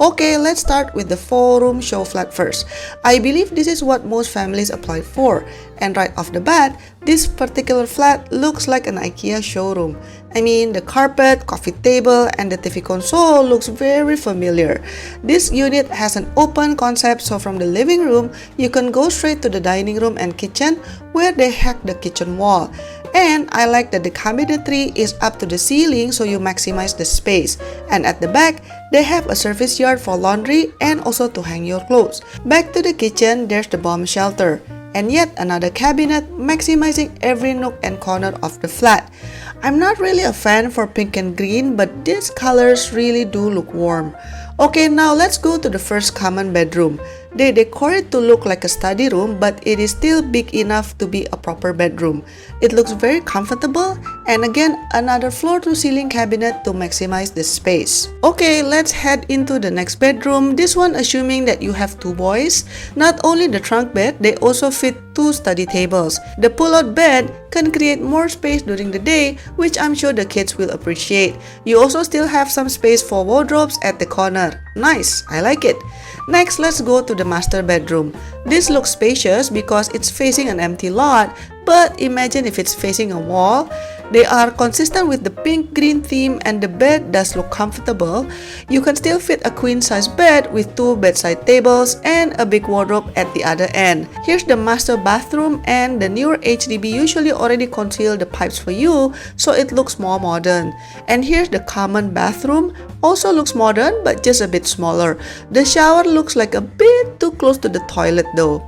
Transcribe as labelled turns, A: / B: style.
A: Okay, let's start with the 4-room show flat first. I believe this is what most families applied for, and right off the bat, this particular flat looks like an IKEA showroom. I mean, the carpet, coffee table, and the TV console looks very familiar. This unit has an open concept, so from the living room, you can go straight to the dining room and kitchen where they hacked the kitchen wall. And I like that the cabinetry is up to the ceiling so you maximize the space. And at the back, they have a service yard for laundry and also to hang your clothes. Back to the kitchen, there's the bomb shelter. And yet another cabinet maximizing every nook and corner of the flat. I'm not really a fan for pink and green, but these colors really do look warm. Okay, now let's go to the first common bedroom. They decor it to look like a study room, but it is still big enough to be a proper bedroom. It looks very comfortable, and again, another floor-to-ceiling cabinet to maximize the space. Okay, let's head into the next bedroom. This one assuming that you have 2 boys. Not only the trunk bed, they also fit 2 study tables. The pull-out bed can create more space during the day, which I'm sure the kids will appreciate. You also still have some space for wardrobes at the corner. Nice, I like it. Next, let's go to the master bedroom. This looks spacious because it's facing an empty lot, but imagine if it's facing a wall. They are consistent with the pink-green theme and the bed does look comfortable. You can still fit a queen-size bed with 2 bedside tables and a big wardrobe at the other end. Here's the master bathroom, and the newer HDB usually already conceal the pipes for you, so it looks more modern. And here's the common bathroom. Also looks modern but just a bit smaller. The shower looks like a bit too close to the toilet though.